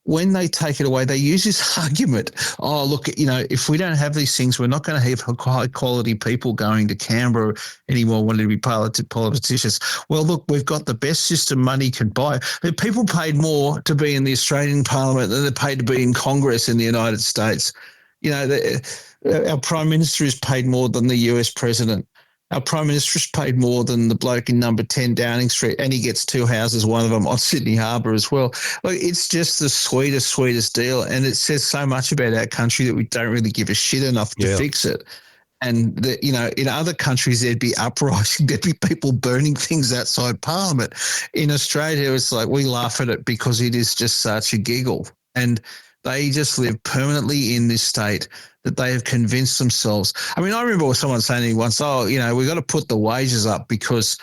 when they take it away, they use this argument, oh, look, if we don't have these things, we're not going to have high-quality people going to Canberra anymore wanting to be politicians. Well, look, we've got the best system money can buy. People paid more to be in the Australian Parliament than they paid to be in Congress in the United States. Our Prime Minister is paid more than the US President. Our Prime Minister is paid more than the bloke in number 10 Downing Street, and he gets 2 houses, one of them on Sydney Harbour as well. Look, it's just the sweetest deal, and it says so much about our country that we don't really give a shit enough to fix it. And, in other countries, there'd be uprising. There'd be people burning things outside Parliament. In Australia, it's like we laugh at it because it is just such a giggle. And they just live permanently in this state that they have convinced themselves. I mean, I remember someone saying to me once, we've got to put the wages up because,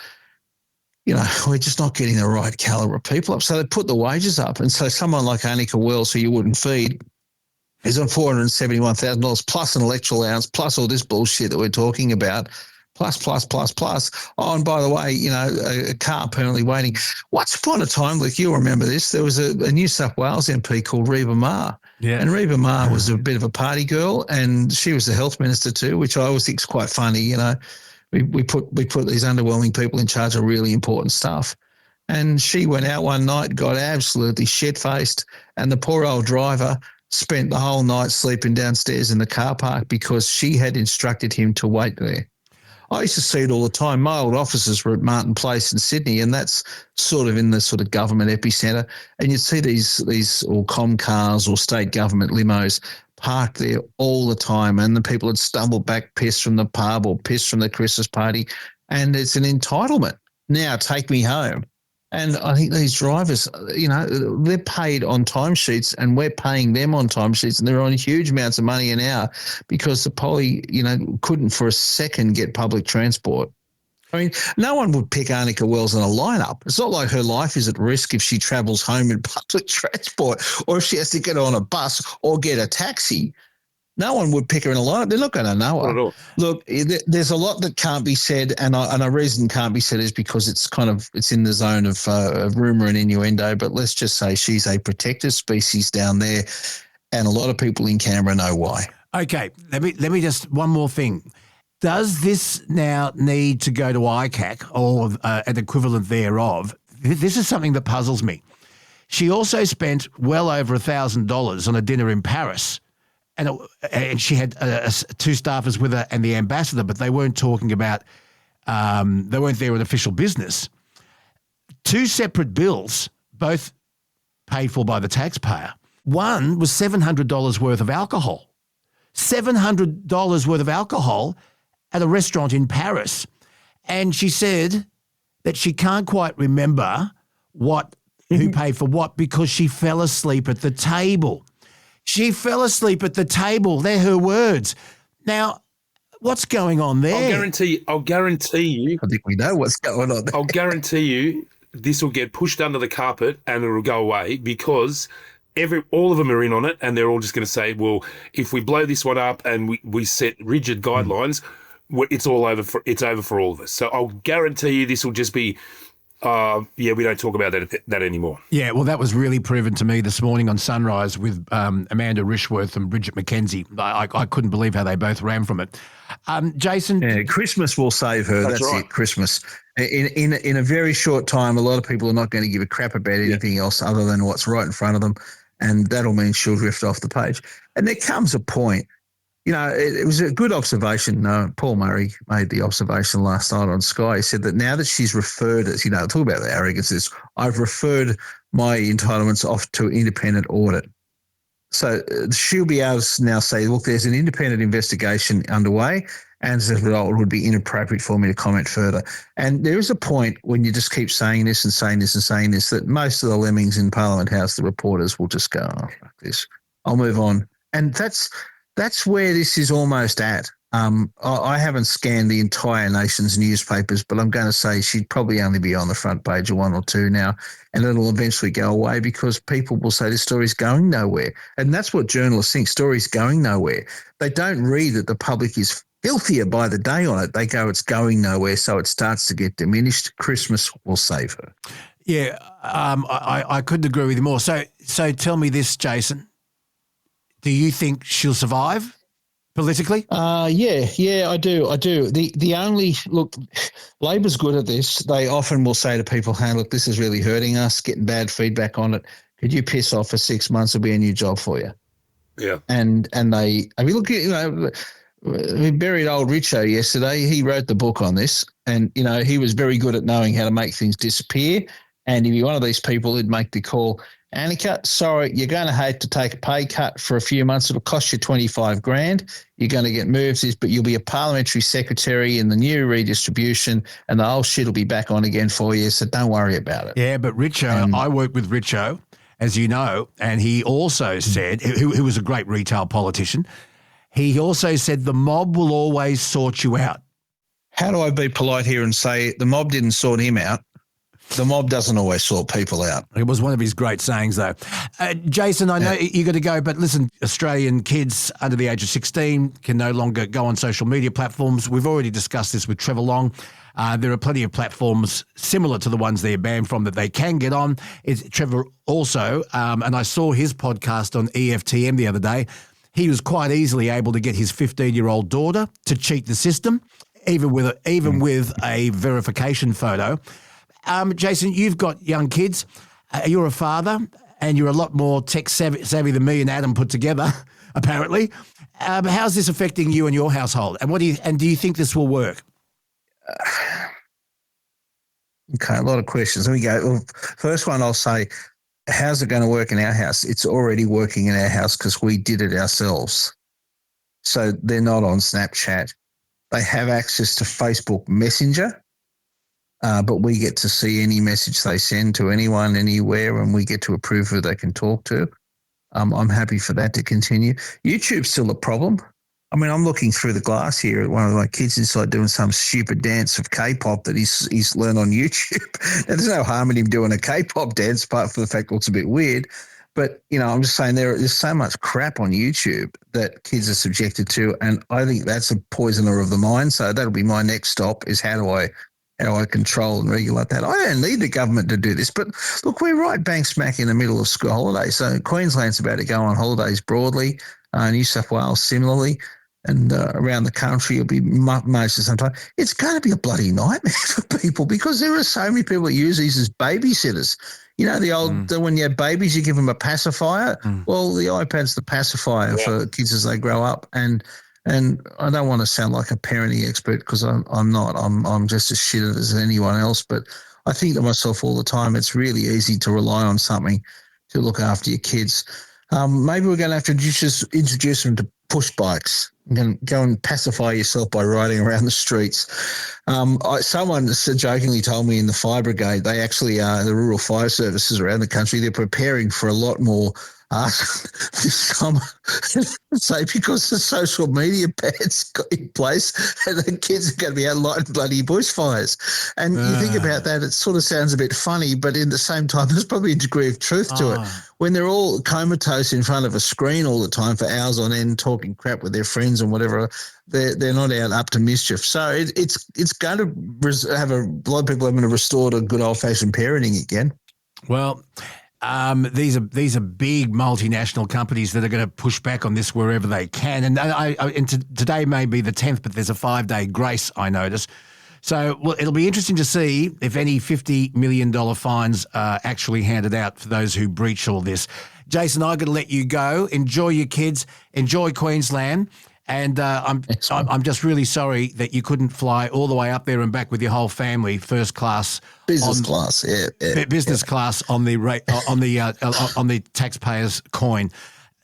we're just not getting the right calibre of people up. So they put the wages up. And so someone like Annika Wells, who you wouldn't feed, is on $471,000 plus an electoral allowance, plus all this bullshit that we're talking about, plus. Oh, and by the way, a car permanently waiting. Once upon a time, Luke, you'll remember this, there was a New South Wales MP called Reba Ma. Yeah. And Reba Ma was a bit of a party girl, and she was the health minister too, which I always think is quite funny. We put these underwhelming people in charge of really important stuff. And she went out one night, got absolutely shit-faced, and the poor old driver spent the whole night sleeping downstairs in the car park because she had instructed him to wait there. I used to see it all the time. My old offices were at Martin Place in Sydney, and that's sort of in the sort of government epicentre. And you'd see these or com cars or state government limos parked there all the time, and the people had stumbled back pissed from the pub or pissed from the Christmas party, and it's an entitlement. Now take me home. And I think these drivers, they're paid on timesheets, and we're paying them on timesheets, and they're on huge amounts of money an hour because the poly, couldn't for a second get public transport. I mean, no one would pick Annika Wells in a lineup. It's not like her life is at risk if she travels home in public transport or if she has to get on a bus or get a taxi. No one would pick her in a lineup. They're not going to know her. Look, there's a lot that can't be said, and a reason can't be said is because it's in the zone of rumour and innuendo. But let's just say she's a protected species down there, and a lot of people in Canberra know why. Okay, let me just one more thing. Does this now need to go to ICAC or an equivalent thereof? This is something that puzzles me. She also spent well over $1,000 on a dinner in Paris. And she had 2 staffers with her and the ambassador, but they weren't talking about, they weren't there on official business. 2 separate bills, both paid for by the taxpayer. One was $700 worth of alcohol. $700 worth of alcohol at a restaurant in Paris. And she said that she can't quite remember who paid for what because she fell asleep at the table. She fell asleep at the table. They're her words. Now, what's going on there? I'll guarantee you. I think we know what's going on there. I'll guarantee you this will get pushed under the carpet and it will go away because all of them are in on it, and they're all just going to say, well, if we blow this one up and we set rigid guidelines, it's all over. It's over for all of us. So I'll guarantee you this will just be we don't talk about that anymore. Yeah, well, that was really proven to me this morning on Sunrise with Amanda Rishworth and Bridget McKenzie. I couldn't believe how they both ran from it. Jason? Yeah, Christmas will save her. That's right. It, Christmas. In a very short time, a lot of people are not going to give a crap about anything else other than what's right in front of them, and that'll mean she'll drift off the page. And there comes a point. It was a good observation. Paul Murray made the observation last night on Sky. He said that now that she's referred us, talk about the arrogance, I've referred my entitlements off to independent audit. So she'll be able to now say, look, there's an independent investigation underway, and as a result, it would be inappropriate for me to comment further. And there is a point when you just keep saying this and saying this and saying this that most of the lemmings in Parliament House, the reporters, will just go, oh, fuck this. I'll move on. And that's where this is almost at. I haven't scanned the entire nation's newspapers, but I'm going to say she'd probably only be on the front page of 1 or 2 now, and it'll eventually go away because people will say this story's going nowhere. And that's what journalists think, story's going nowhere. They don't read that the public is filthier by the day on it. They go, it's going nowhere, so it starts to get diminished. Christmas will save her. Yeah, I couldn't agree with you more. So tell me this, Jason. Do you think she'll survive politically? Yeah, I do. The only look, Labor's good at this. They often will say to people, "Hey, look, this is really hurting us. Getting bad feedback on it. Could you piss off for 6 months? It'll be a new job for you." Yeah. And they, I mean, look, we buried old Richo yesterday. He wrote the book on this, and he was very good at knowing how to make things disappear. And if you're one of these people who'd make the call, Annika, sorry, you're going to hate to take a pay cut for a few months. It'll cost you 25 grand. You're going to get moves, but you'll be a parliamentary secretary in the new redistribution, and the whole shit will be back on again for you. So don't worry about it. Yeah, but Richo, I work with Richo, as you know, and he also said, who was a great retail politician, he also said the mob will always sort you out. How do I be polite here and say the mob didn't sort him out? The mob doesn't always sort people out. It was one of his great sayings, though. Jason, I know you got to go, but listen, Australian kids under the age of 16 can no longer go on social media platforms. We've already discussed this with Trevor Long. There are plenty of platforms similar to the ones they're banned from that they can get on. Trevor also, and I saw his podcast on EFTM the other day, he was quite easily able to get his 15-year-old daughter to cheat the system, even with a verification photo. Jason, you've got young kids. You're a father, and you're a lot more tech savvy than me and Adam put together, apparently. How's this affecting you and your household? And do you think this will work? Okay, a lot of questions. Let me go. Well, first one, I'll say, how's it going to work in our house? It's already working in our house because we did it ourselves. So they're not on Snapchat. They have access to Facebook Messenger. But we get to see any message they send to anyone, anywhere, and we get to approve who they can talk to. I'm happy for that to continue. YouTube's still a problem. I mean, I'm looking through the glass here at one of my kids inside doing some stupid dance of K-pop that he's learned on YouTube. Now, there's no harm in him doing a K-pop dance, apart from the fact it looks a bit weird. But, I'm just saying there's so much crap on YouTube that kids are subjected to, and I think that's a poisoner of the mind. So that'll be my next stop is how do I control and regulate that. I don't need the government to do this. But, look, we're right bang smack in the middle of school holidays. So Queensland's about to go on holidays broadly, New South Wales similarly, and around the country it'll be most of the time. It's going to be a bloody nightmare for people because there are so many people that use these as babysitters. The old when you have babies, you give them a pacifier. Well, the iPad's the pacifier for kids as they grow up. And I don't want to sound like a parenting expert because I'm not. I'm just as shit at it as anyone else. But I think to myself all the time, it's really easy to rely on something to look after your kids. Maybe we're going to have to introduce them to push bikes. You can go and pacify yourself by riding around the streets. Someone jokingly told me in the fire brigade, they actually are the rural fire services around the country. They're preparing for a lot more this summer, say because the social media bans got in place and the kids are going to be out lighting bloody bushfires. And you think about that, it sort of sounds a bit funny, but in the same time, there's probably a degree of truth to it. When they're all comatose in front of a screen all the time for hours on end, talking crap with their friends and whatever, they're not out up to mischief. So it's going to have a lot of people having to restore to good old fashioned parenting again. Well, these are big multinational companies that are going to push back on this wherever they can. And today may be the 10th, but there's a 5-day grace, I notice. So it'll be interesting to see if any $50 million fines are actually handed out for those who breach all this. Jason, I've got to let you go. Enjoy your kids. Enjoy Queensland. And I'm just really sorry that you couldn't fly all the way up there and back with your whole family, first class, business class on the taxpayer's coin.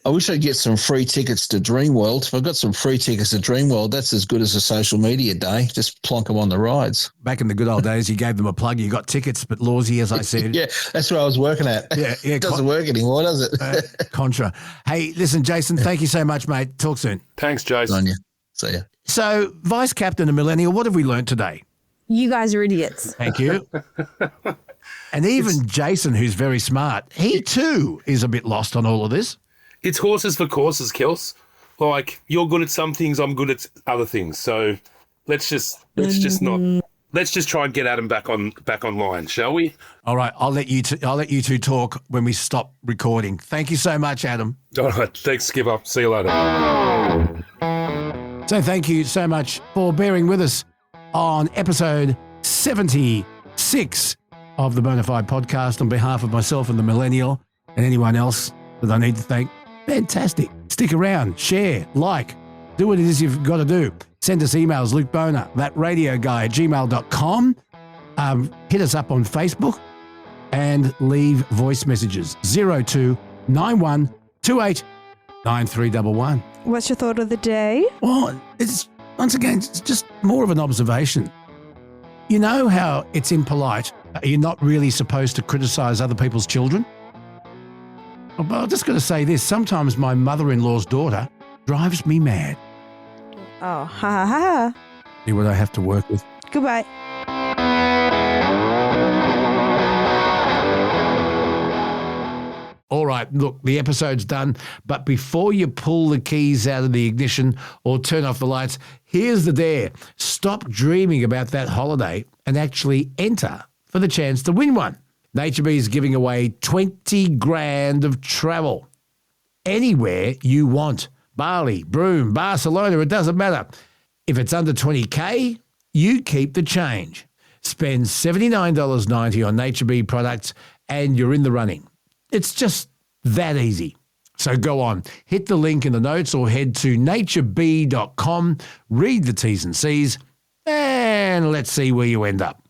I wish I'd get some free tickets to Dreamworld. If I've got some free tickets to Dreamworld, that's as good as a social media day. Just plonk them on the rides. Back in the good old days, you gave them a plug. You got tickets, but lawsy, as I said. Yeah, that's what I was working at. Yeah, it doesn't work anymore, does it? Contra. Hey, listen, Jason, thank you so much, mate. Talk soon. Thanks, Jason. On you. See ya. So, Vice Captain and Millennial, what have we learned today? You guys are idiots. Thank you. And even Jason, who's very smart, he too is a bit lost on all of this. It's horses for courses, Kels. Like, you're good at some things, I'm good at other things. So let's just not let's just try and get Adam back online, shall we? All right, I'll let you two talk when we stop recording. Thank you so much, Adam. All right, thanks, Skipper. See you later. So thank you so much for bearing with us on episode 76 of the Bonafide podcast on behalf of myself and the Millennial and anyone else that I need to thank. Fantastic. Stick around, share, like, do what it is you've got to do. Send us emails, lukebonaradioguy@gmail.com. Hit us up on Facebook and leave voice messages 0291 28 9311. What's your thought of the day? Well, it's just more of an observation. You know how it's impolite. You're not really supposed to criticize other people's children? But I'm just going to say this. Sometimes my mother-in-law's daughter drives me mad. Oh, ha ha ha. See what I have to work with. Goodbye. All right, look, the episode's done, but before you pull the keys out of the ignition or turn off the lights, here's the dare. Stop dreaming about that holiday and actually enter for the chance to win one. NatureBee is giving away 20 grand of travel anywhere you want. Bali, Broome, Barcelona, it doesn't matter. If it's under 20K, you keep the change. Spend $79.90 on NatureBee products and you're in the running. It's just that easy. So go on, hit the link in the notes or head to naturebee.com, read the T's and C's, and let's see where you end up.